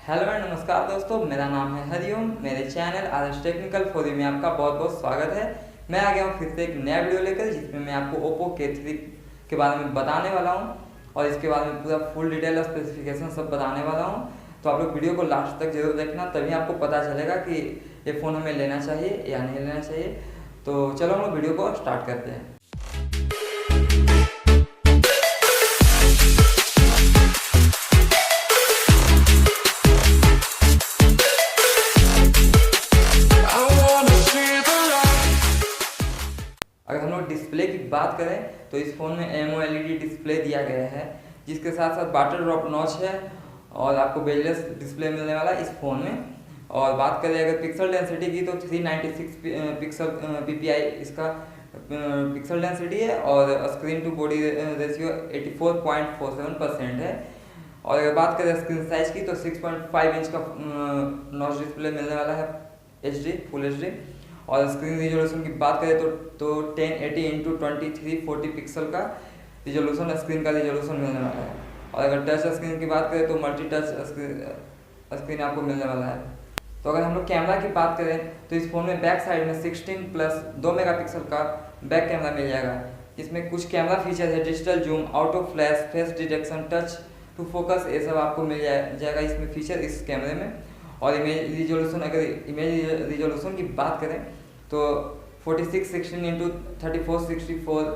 Hello and नमस्कार दोस्तों, मेरा नाम है हरिओम। मेरे channel Adarsh technical for you में आपका बहुत बहुत स्वागत है। मैं आ गया हूँ फिर से एक नया वीडियो लेकर, जिसमें मैं आपको ओप्पो K3 के बारे में बताने वाला हूँ और इसके बारे में पूरा फुल डिटेल और स्पेसिफिकेशन सब बताने वाला हूँ। तो आप लोग वीडियो को लास्ट तक जरूर देखना, तभी आपको पता चलेगा कि ये फ़ोन हमें लेना चाहिए या नहीं लेना चाहिए। तो चलो हम लोग वीडियो को स्टार्ट करते हैं। अगर हम लोग डिस्प्ले की बात करें तो इस फ़ोन में AMOLED डिस्प्ले दिया गया है, जिसके साथ साथ वाटर ड्रॉप नॉच है और आपको बेजलेस डिस्प्ले मिलने वाला है इस फ़ोन में। और बात करें अगर पिक्सल डेंसिटी की तो 396 पिक्सल PPI इसका पिक्सल डेंसिटी है और स्क्रीन टू बॉडी रेशियो 84.47% है। और अगर बात करें स्क्रीन साइज की तो 6.5 इंच का नॉच डिस्प्ले मिलने वाला है HD फुल HD। और स्क्रीन रिजोल्यूशन की बात करें तो 1080 × 2340 पिक्सल का रिजोल्यूशन स्क्रीन का रिजोल्यूशन मिलने वाला है। और अगर टच स्क्रीन की बात करें तो मल्टी टच स्क्रीन आपको मिलने वाला है। तो अगर हम लोग कैमरा की बात करें तो इस फोन में बैक साइड में 16+2 मेगापिक्सल का बैक कैमरा मिल जाएगा। इसमें कुछ कैमरा फीचर है, digital zoom, auto flash, face detection, touch to focus, ये सब आपको मिल जाएगा इसमें फीचर इस कैमरे में। और इमेज रिजोल्यूशन, अगर इमेज रिजोल्यूशन की बात करें तो 4616 × 3464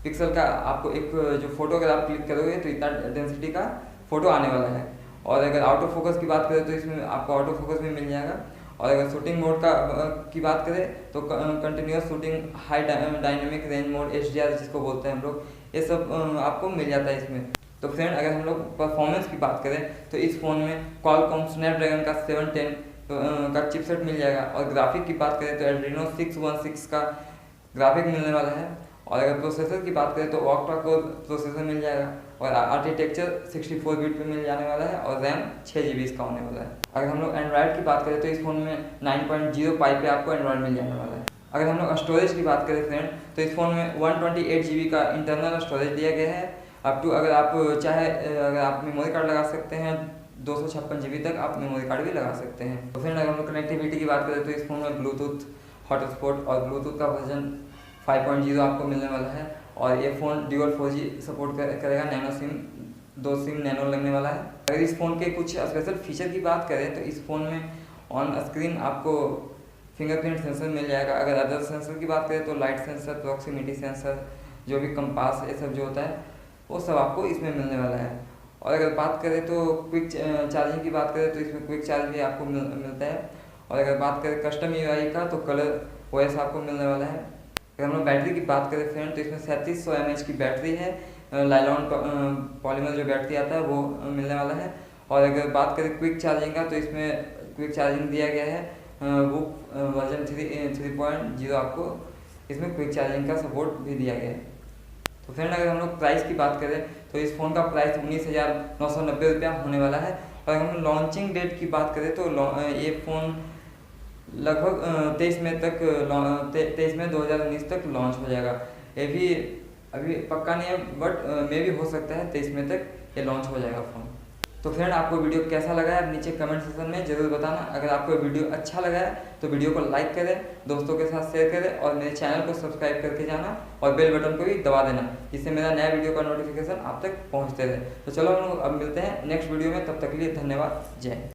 पिक्सल का आपको एक जो फोटो अगर आप क्लिक करोगे तो इतना डेंसिटी का फोटो आने वाला है। और अगर ऑटो फोकस की बात करें तो इसमें आपको ऑटो फोकस भी मिल जाएगा। और अगर शूटिंग मोड की बात करें तो continuous shooting, high dynamic range mode, HDR जिसको बोलते हैं हम लोग, ये सब आपको मिल जाता है इसमें। तो फ्रेंड, अगर हम लोग परफॉर्मेंस की बात करें तो इस फ़ोन में क्वालकॉम स्नैपड्रैगन का 710 का चिपसेट मिल जाएगा। और ग्राफिक की बात करें तो एड्रीनो 616 का ग्राफिक मिलने वाला है। और अगर प्रोसेसर की बात करें तो ऑक्टा कोर प्रोसेसर मिल जाएगा और आर्किटेक्चर 64 बिट पे मिल जाने वाला है और रैम 6 GB इसका होने वाला है। अगर हम लोग एंड्रॉयड की बात करें तो इस फोन में 9.0 पे आपको एंड्रॉयड मिल जाने वाला है। अगर हम लोग स्टोरेज की बात करें फ्रेंड तो इस फोन में 128 GB का इंटरनल स्टोरेज दिया गया है। अप टू अगर आप चाहे अगर आप मेमोरी कार्ड लगा सकते हैं 256 GB तक आप मेमोरी कार्ड भी लगा सकते हैं। तो फ्रेंड, अगर हम लोग कनेक्टिविटी की बात करें तो इस फोन में ब्लूटूथ हॉटस्पॉट और ब्लूटूथ का वर्जन 5.0 आपको मिलने वाला है। और ये फ़ोन ड्यूअल 4G सपोर्ट करेगा, नैनो सिम 2 सिम नैनो लगने वाला है। अगर इस फ़ोन के कुछ स्पेशल फीचर की बात करें तो इस फ़ोन में ऑन स्क्रीन आपको फिंगरप्रिंट सेंसर मिल जाएगा। अगर अदर सेंसर की बात करें तो लाइट सेंसर, प्रॉक्सिमिटी सेंसर, जो भी कंपास, ये सब जो होता है वो सब आपको इसमें मिलने वाला है। और अगर बात करें तो क्विक चार्जिंग की बात करें तो इसमें क्विक चार्ज भी आपको मिलता है। और अगर बात करें कस्टम UI का तो कलर OS आपको मिलने वाला है। अगर हम लोग बैटरी की बात करें फ्रेंड तो इसमें 3700 mAh की बैटरी है, लाइलॉन पॉलीमर जो बैटरी आता है वो मिलने वाला है। और अगर बात करें क्विक चार्जिंग का तो इसमें क्विक चार्जिंग दिया गया है, वो वर्जन 3.0 आपको इसमें क्विक चार्जिंग का सपोर्ट भी दिया गया है। तो फ्रेंड, अगर हम लोग प्राइस की बात करें तो इस फ़ोन का प्राइस 19,990 रुपया होने वाला है। और अगर हम लॉन्चिंग डेट की बात करें तो ये फ़ोन लगभग 23 मई 2019 तक लॉन्च हो जाएगा। ये भी अभी पक्का नहीं है, बट मे भी हो सकता है 23 मई तक ये लॉन्च हो जाएगा फ़ोन। तो फ्रेंड, आपको वीडियो कैसा लगा है नीचे कमेंट सेक्शन में ज़रूर बताना। अगर आपको वीडियो अच्छा लगा है तो वीडियो को लाइक करें, दोस्तों के साथ शेयर करें और मेरे चैनल को सब्सक्राइब करके जाना और बेल बटन को भी दबा देना, जिससे मेरा नया वीडियो का नोटिफिकेशन आप तक पहुंचते रहे। तो चलो हम लोग अब मिलते हैं नेक्स्ट वीडियो में, तब तक के लिए धन्यवाद, जय हिंद।